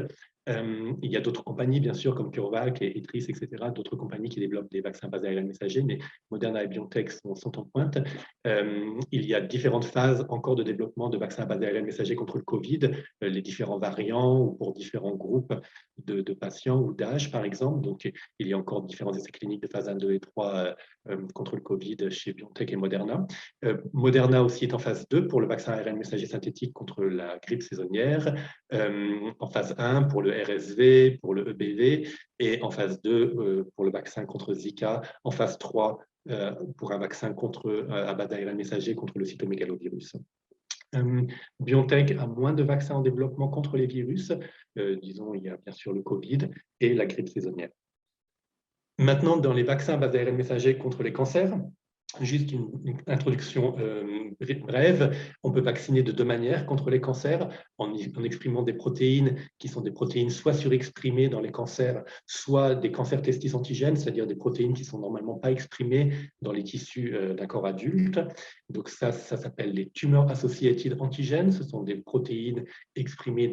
Il y a d'autres compagnies, bien sûr, comme CureVac et Etris, etc., d'autres compagnies qui développent des vaccins basés ARN messager, mais Moderna et BioNTech sont en pointe. Il y a différentes phases encore de développement de vaccins basés ARN messager contre le Covid, les différents variants ou pour différents groupes de patients ou d'âge, par exemple. Donc, il y a encore différents essais cliniques de phase 1, 2 et 3 contre le Covid chez BioNTech et Moderna. Moderna aussi est en phase 2 pour le vaccin ARN messager synthétique contre la grippe saisonnière, en phase 1 pour le RSV, pour le EBV, et en phase 2 pour le vaccin contre Zika, en phase 3 pour un vaccin à base d'ARN messager contre le cytomégalovirus. BioNTech a moins de vaccins en développement contre les virus. Disons, il y a bien sûr le Covid et la grippe saisonnière. Maintenant, dans les vaccins à base d'ARN messager contre les cancers, juste une introduction brève, on peut vacciner de 2 manières contre les cancers, en exprimant des protéines qui sont des protéines soit surexprimées dans les cancers, soit des cancers testis antigènes, c'est-à-dire des protéines qui ne sont normalement pas exprimées dans les tissus d'un corps adulte. Donc ça s'appelle les tumor associated antigènes. Ce sont des protéines exprimées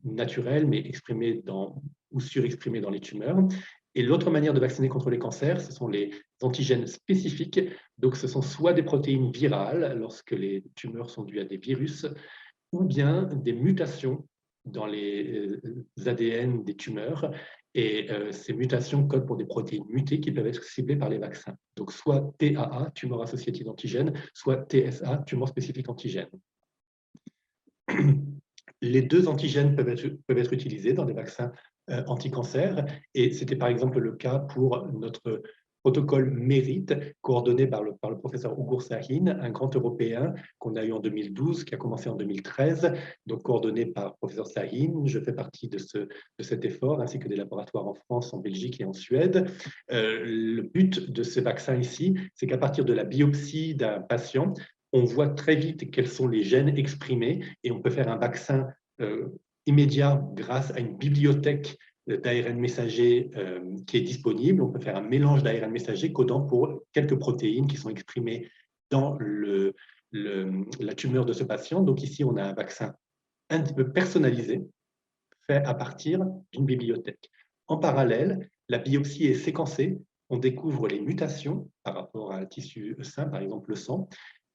naturelles, mais exprimées ou surexprimées dans les tumeurs. Et l'autre manière de vacciner contre les cancers, ce sont les antigènes spécifiques. Donc, ce sont soit des protéines virales, lorsque les tumeurs sont dues à des virus, ou bien des mutations dans les ADN des tumeurs. Et ces mutations codent pour des protéines mutées qui peuvent être ciblées par les vaccins. Donc, soit TAA, tumor associated antigène, soit TSA, tumor spécifique antigène. Les 2 antigènes peuvent être utilisés dans des vaccins anti-cancer, et c'était par exemple le cas pour notre protocole Mérite, coordonné par le professeur Ugur Sahin, un grand Européen qu'on a eu en 2012, qui a commencé en 2013, donc coordonné par le professeur Sahin. Je fais partie de cet effort, ainsi que des laboratoires en France, en Belgique et en Suède. Le but de ce vaccin ici, c'est qu'à partir de la biopsie d'un patient, on voit très vite quels sont les gènes exprimés et on peut faire un vaccin immédiat grâce à une bibliothèque d'ARN messager qui est disponible. On peut faire un mélange d'ARN messager codant pour quelques protéines qui sont exprimées dans la tumeur de ce patient. Donc ici, on a un vaccin un petit peu personnalisé fait à partir d'une bibliothèque. En parallèle, la biopsie est séquencée on découvre les mutations par rapport à un tissu sain, par exemple le sang,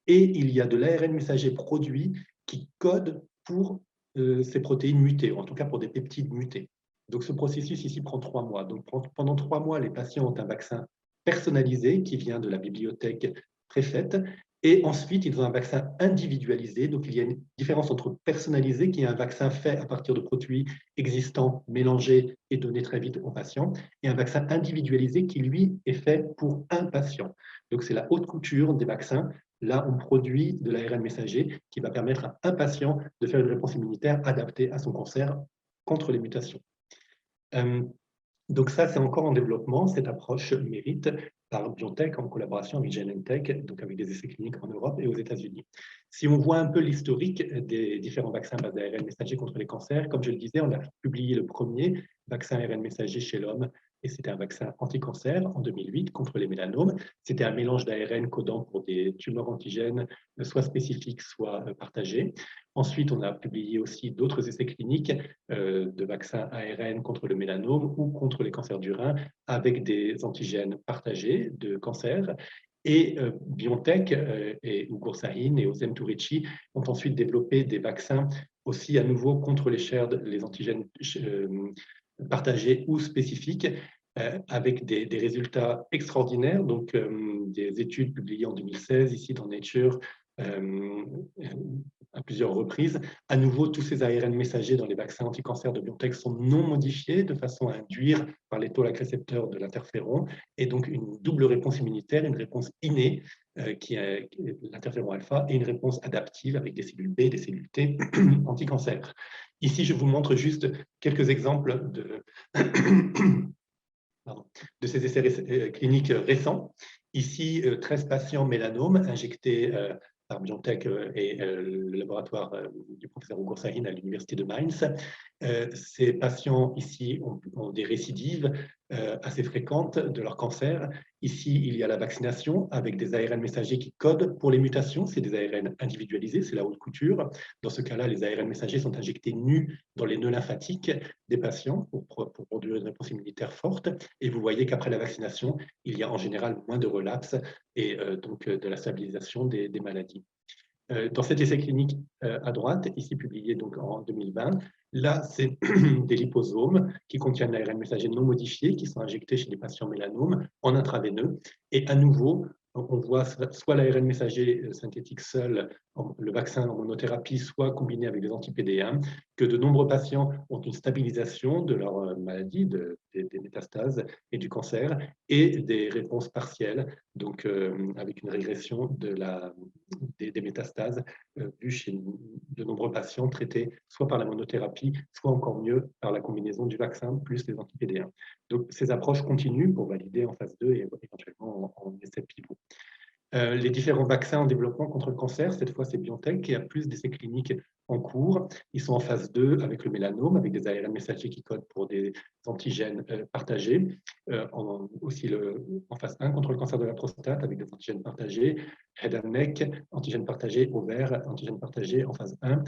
et il y a de l'ARN messager produit qui code pour ces protéines mutées, ou en tout cas pour des peptides mutés. Donc ce processus ici prend 3 mois. Donc pendant 3 mois, les patients ont un vaccin personnalisé qui vient de la bibliothèque préfaite, et ensuite ils ont un vaccin individualisé. Donc il y a une différence entre personnalisé, qui est un vaccin fait à partir de produits existants, mélangés et donnés très vite aux patients, et un vaccin individualisé qui, lui, est fait pour un patient. Donc c'est la haute couture des vaccins. Là, on produit de l'ARN messager qui va permettre à un patient de faire une réponse immunitaire adaptée à son cancer contre les mutations. Donc ça, c'est encore en développement. Cette approche mérite par BioNTech en collaboration avec Genentech, donc avec des essais cliniques en Europe et aux États-Unis. Si on voit un peu l'historique des différents vaccins à base d'ARN messager contre les cancers, comme je le disais, on a publié le premier vaccin ARN messager chez l'homme, et c'était un vaccin anti-cancer en 2008 contre les mélanomes. C'était un mélange d'ARN codant pour des tumeurs antigènes, soit spécifiques, soit partagées. Ensuite, on a publié aussi d'autres essais cliniques de vaccins ARN contre le mélanome ou contre les cancers du rein avec des antigènes partagés de cancer. Et BioNTech et Ugur Sahin et Ozem Tourechi ont ensuite développé des vaccins aussi à nouveau contre les SHARED, les antigènes partagés ou spécifiques, avec des résultats extraordinaires. Donc, des études publiées en 2016 ici dans Nature, à plusieurs reprises. À nouveau, tous ces ARN messagers dans les vaccins anti-cancer de BioNTech sont non modifiés de façon à induire par les toll-like récepteurs de l'interféron, et donc une double réponse immunitaire, une réponse innée qui est l'interféron alpha, et une réponse adaptive avec des cellules B, des cellules T anti-cancer. Ici, je vous montre juste quelques exemples de ces essais cliniques récents. Ici, 13 patients mélanomes injectés par BioNTech et le laboratoire du professeur Ugur Sahin à l'université de Mainz. Ces patients ici ont des récidives assez fréquentes de leur cancer. Ici, il y a la vaccination avec des ARN messagers qui codent pour les mutations. C'est des ARN individualisés, c'est la haute couture. Dans ce cas-là, les ARN messagers sont injectés nus dans les nœuds lymphatiques des patients pour produire une réponse immunitaire forte. Et vous voyez qu'après la vaccination, il y a en général moins de relapses et donc de la stabilisation des maladies. Dans cet essai clinique à droite, ici publié donc en 2020, là, c'est des liposomes qui contiennent l'ARN messager non modifié qui sont injectés chez les patients mélanomes en intraveineux. Et à nouveau, on voit soit l'ARN messager synthétique seul, le vaccin en monothérapie, soit combiné avec des anti-PD1, que de nombreux patients ont une stabilisation de leur maladie, des métastases et du cancer, et des réponses partielles, donc avec une régression des métastases vues chez de nombreux patients traités soit par la monothérapie, soit encore mieux par la combinaison du vaccin plus les anti-PD1. Donc ces approches continuent pour valider en phase 2 et éventuellement en essai pivot. Les différents vaccins en développement contre le cancer, cette fois c'est BioNTech qui a plus d'essais cliniques en cours. Ils sont en phase 2 avec le mélanome, avec des ARN messagers qui codent pour des antigènes partagés. Aussi en phase 1 contre le cancer de la prostate avec des antigènes partagés. Head and neck, antigènes partagés, ovaire, antigènes partagés en phase 1.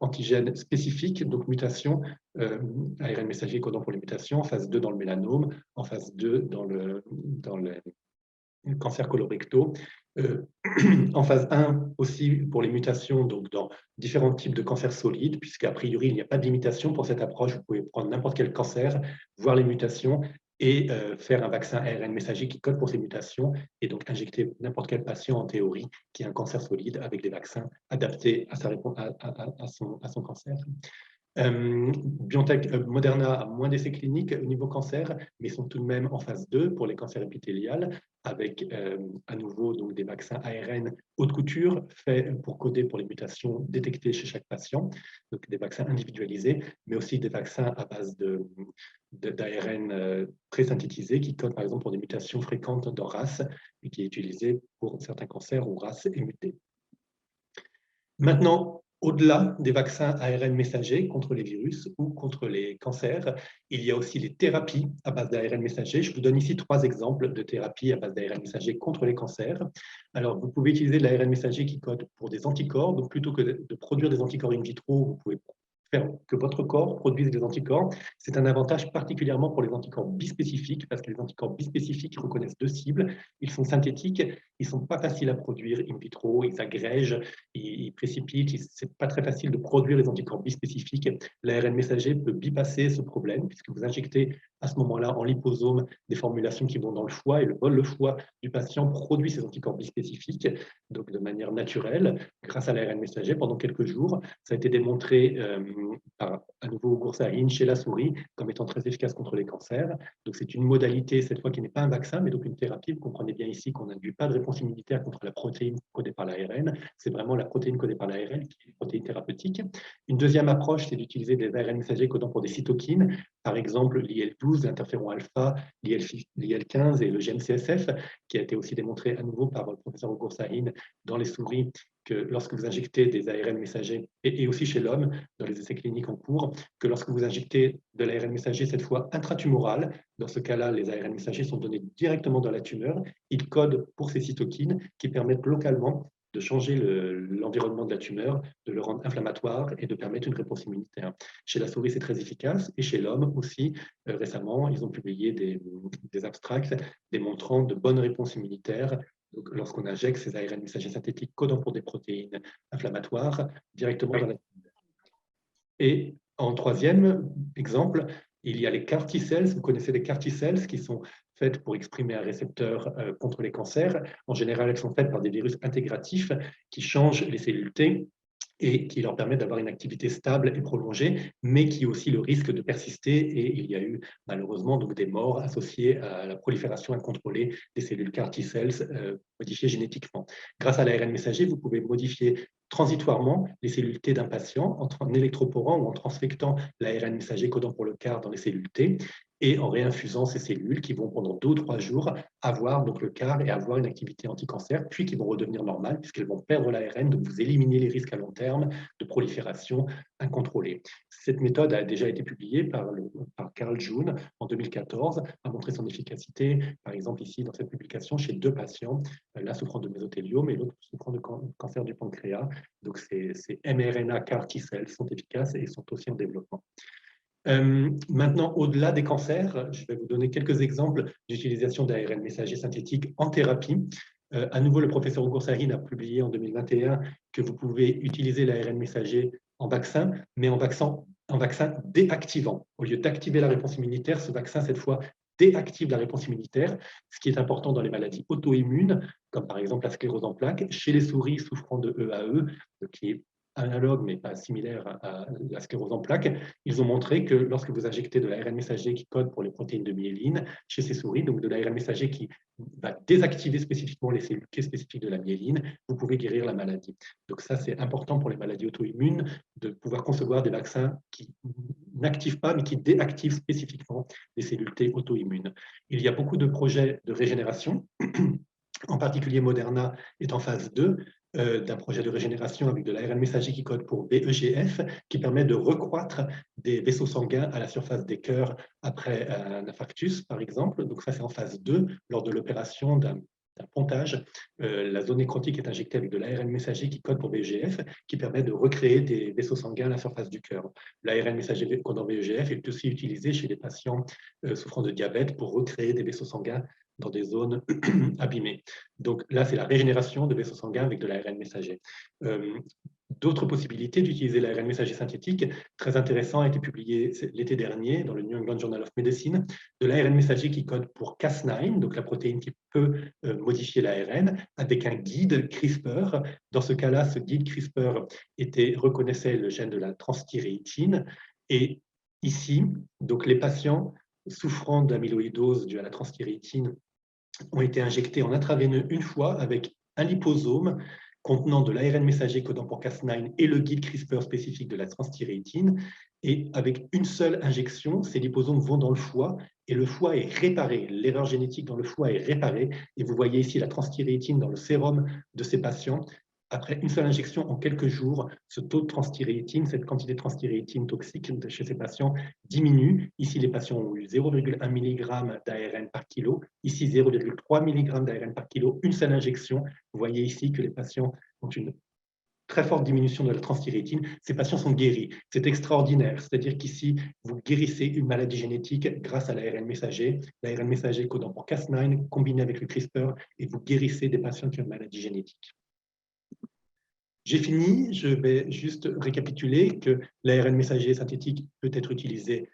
Antigènes spécifiques, donc mutations, ARN messager codant pour les mutations, en phase 2 dans le mélanome, en phase 2 dans le cancer colorectaux. En phase 1 aussi pour les mutations, donc dans différents types de cancers solides, puisqu'a priori il n'y a pas de limitation pour cette approche. Vous pouvez prendre n'importe quel cancer, voir les mutations et faire un vaccin ARN messager qui code pour ces mutations, et donc injecter n'importe quel patient en théorie qui a un cancer solide avec des vaccins adaptés à son cancer. BioNTech, Moderna a moins d'essais cliniques au niveau cancer, mais sont tout de même en phase 2 pour les cancers épithéliales, avec à nouveau donc, des vaccins ARN haute couture faits pour coder pour les mutations détectées chez chaque patient, donc des vaccins individualisés, mais aussi des vaccins à base d'ARN pré-synthétisé qui codent par exemple pour des mutations fréquentes dans RAS et qui est utilisé pour certains cancers où RAS est muté. Maintenant, au-delà des vaccins ARN messagers contre les virus ou contre les cancers, il y a aussi les thérapies à base d'ARN messager. Je vous donne ici 3 exemples de thérapies à base d'ARN messager contre les cancers. Alors, vous pouvez utiliser l'ARN messager qui code pour des anticorps. Donc, plutôt que de produire des anticorps in vitro, vous pouvez faire que votre corps produise des anticorps. C'est un avantage particulièrement pour les anticorps bispécifiques, parce que les anticorps bispécifiques reconnaissent deux cibles, ils sont synthétiques, ils ne sont pas faciles à produire in vitro, ils agrègent, ils précipitent, ce n'est pas très facile de produire les anticorps bispécifiques. L'ARN messager peut bypasser ce problème, puisque vous injectez à ce moment-là en liposome des formulations qui vont dans le foie, et le foie du patient produit ces anticorps bispécifiques, donc de manière naturelle, grâce à l'ARN messager pendant quelques jours. Ça a été démontré par à nouveau Goursarine chez la souris comme étant très efficace contre les cancers. Donc c'est une modalité cette fois qui n'est pas un vaccin, mais donc une thérapie. Vous comprenez bien ici qu'on n'induit pas de réponse immunitaire contre la protéine codée par l'ARN. C'est vraiment la protéine codée par l'ARN qui est une protéine thérapeutique. Une deuxième approche, c'est d'utiliser des ARN messagers codant pour des cytokines, par exemple l'IL-12, l'interféron alpha, l'IL-15 et le gène CSF, qui a été aussi démontré à nouveau par le professeur Goursarine dans les souris, que lorsque vous injectez des ARN messagers, et aussi chez l'homme, dans les essais cliniques en cours, que lorsque vous injectez de l'ARN messager, cette fois intratumoral, dans ce cas-là, les ARN messagers sont donnés directement dans la tumeur, ils codent pour ces cytokines qui permettent localement de changer l'environnement de la tumeur, de le rendre inflammatoire et de permettre une réponse immunitaire. Chez la souris, c'est très efficace, et chez l'homme aussi, récemment, ils ont publié des abstracts démontrant de bonnes réponses immunitaires lorsqu'on injecte ces ARN messagers synthétiques codant pour des protéines inflammatoires directement dans la tumeur. Et en troisième exemple, il y a les CAR T-cells. Vous connaissez les CAR T-cells qui sont faites pour exprimer un récepteur contre les cancers. En général, elles sont faites par des virus intégratifs qui changent les cellules T et qui leur permettent d'avoir une activité stable et prolongée, mais qui ont aussi le risque de persister. Et il y a eu malheureusement donc des morts associées à la prolifération incontrôlée des cellules CAR T-cells modifiées génétiquement. Grâce à l'ARN messager, vous pouvez modifier transitoirement les cellules T d'un patient en électroporant ou en transfectant l'ARN messager codant pour le CAR dans les cellules T et en réinfusant ces cellules qui vont pendant 2 ou 3 jours avoir donc le CAR et avoir une activité anti-cancer, puis qui vont redevenir normales puisqu'elles vont perdre l'ARN, donc vous éliminez les risques à long terme de prolifération incontrôlée. Cette méthode a déjà été publiée par Carl June en 2014, a montré son efficacité, par exemple ici dans cette publication, chez 2 patients, l'un souffrant de mésothéliome et l'autre souffrant de cancer du pancréas. Donc ces mRNA CAR T-cells sont efficaces et sont aussi en développement. Maintenant, au-delà des cancers, je vais vous donner quelques exemples d'utilisation d'ARN messager synthétique en thérapie. À nouveau, le professeur Goursarine a publié en 2021 que vous pouvez utiliser l'ARN messager en vaccin, mais en vaccin déactivant. Au lieu d'activer la réponse immunitaire, ce vaccin, cette fois, déactive la réponse immunitaire, ce qui est important dans les maladies auto-immunes, comme par exemple la sclérose en plaques, chez les souris souffrant de EAE, qui est analogue mais pas similaire à la sclérose en plaques. Ils ont montré que lorsque vous injectez de l'ARN messager qui code pour les protéines de myéline chez ces souris, donc de l'ARN messager qui va désactiver spécifiquement les cellules spécifiques de la myéline, vous pouvez guérir la maladie. Donc ça, c'est important pour les maladies auto-immunes de pouvoir concevoir des vaccins qui n'activent pas mais qui déactivent spécifiquement les cellules T auto-immunes. Il y a beaucoup de projets de régénération. En particulier, Moderna est en phase 2 d'un projet de régénération avec de l'ARN messager qui code pour VEGF, qui permet de recroître des vaisseaux sanguins à la surface des cœurs après un infarctus, par exemple. Donc ça, c'est en phase 2, lors de l'opération d'un pontage. La zone nécrotique est injectée avec de l'ARN messager qui code pour VEGF, qui permet de recréer des vaisseaux sanguins à la surface du cœur. L'ARN messager codant VEGF est aussi utilisé chez les patients souffrant de diabète pour recréer des vaisseaux sanguins dans des zones abîmées. Donc là, c'est la régénération de vaisseaux sanguins avec de l'ARN messager. D'autres possibilités d'utiliser l'ARN messager synthétique, très intéressant, a été publié l'été dernier dans le New England Journal of Medicine, de l'ARN messager qui code pour Cas9, donc la protéine qui peut modifier l'ARN, avec un guide CRISPR. Dans ce cas-là, ce guide CRISPR reconnaissait le gène de la transthyrétine. Et ici, donc les patients souffrant d'amyloïdose due à la transthyrétine ont été injectés en intraveineux une fois avec un liposome contenant de l'ARN messager codant pour Cas9 et le guide CRISPR spécifique de la transthyrétine. Et avec une seule injection, ces liposomes vont dans le foie et le foie est réparé. L'erreur génétique dans le foie est réparée. Et vous voyez ici la transthyrétine dans le sérum de ces patients. Après une seule injection, en quelques jours, ce taux de transthyrétine, cette quantité de transthyrétine toxique chez ces patients diminue. Ici, les patients ont eu 0,1 mg d'ARN par kilo. Ici, 0,3 mg d'ARN par kilo, une seule injection. Vous voyez ici que les patients ont une très forte diminution de la transthyrétine. Ces patients sont guéris. C'est extraordinaire. C'est-à-dire qu'ici, vous guérissez une maladie génétique grâce à l'ARN messager. L'ARN messager codant pour Cas9 combiné avec le CRISPR et vous guérissez des patients qui ont une maladie génétique. J'ai fini, je vais juste récapituler que l'ARN messager synthétique peut être utilisé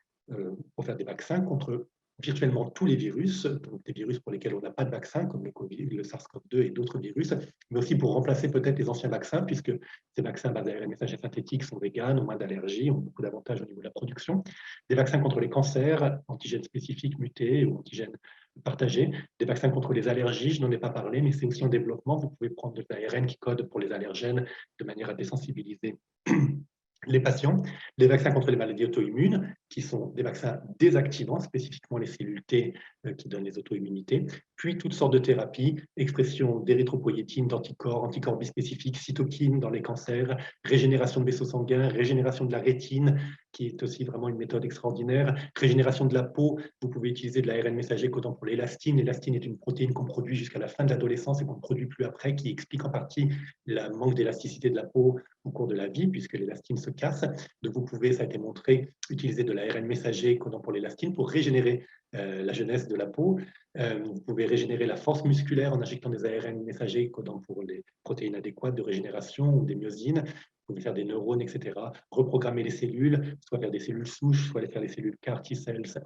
pour faire des vaccins contre virtuellement tous les virus, donc des virus pour lesquels on n'a pas de vaccin, comme le COVID, le SARS-CoV-2 et d'autres virus, mais aussi pour remplacer peut-être les anciens vaccins, puisque ces vaccins à base d'ARN messager synthétique sont véganes, ont moins d'allergies, ont beaucoup d'avantages au niveau de la production. Des vaccins contre les cancers, antigènes spécifiques mutés ou antigènes partagés. Des vaccins contre les allergies, je n'en ai pas parlé, mais c'est aussi en développement. Vous pouvez prendre de l'ARN qui code pour les allergènes de manière à désensibiliser les patients, les vaccins contre les maladies auto-immunes, qui sont des vaccins désactivants, spécifiquement les cellules T qui donnent les auto-immunités, puis toutes sortes de thérapies, expression d'érythropoïétine, d'anticorps, anticorps bispécifiques, cytokines dans les cancers, régénération de vaisseaux sanguins, régénération de la rétine, qui est aussi vraiment une méthode extraordinaire, régénération de la peau, vous pouvez utiliser de l'ARN messager codant pour l'élastine. L'élastine est une protéine qu'on produit jusqu'à la fin de l'adolescence et qu'on ne produit plus après, qui explique en partie le manque d'élasticité de la peau au cours de la vie, puisque l'élastine se casse. Donc, vous pouvez, ça a été montré, utiliser de l'ARN messager codant pour l'élastine pour régénérer la jeunesse de la peau. Vous pouvez régénérer la force musculaire en injectant des ARN messagers codant pour les protéines adéquates de régénération ou des myosines. Vous pouvez faire des neurones, etc. Reprogrammer les cellules, soit faire des cellules souches, soit faire des cellules CAR T-cells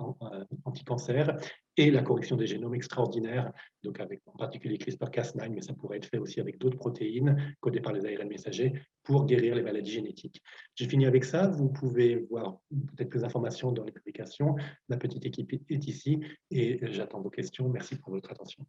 anti-cancer, et la correction des génomes extraordinaires, donc avec en particulier CRISPR-Cas9, mais ça pourrait être fait aussi avec d'autres protéines codées par les ARN messagers pour guérir les maladies génétiques. J'ai fini avec ça. Vous pouvez voir peut-être plus d'informations dans les publications. Ma petite équipe est ici et j'attends vos questions. Merci pour votre attention.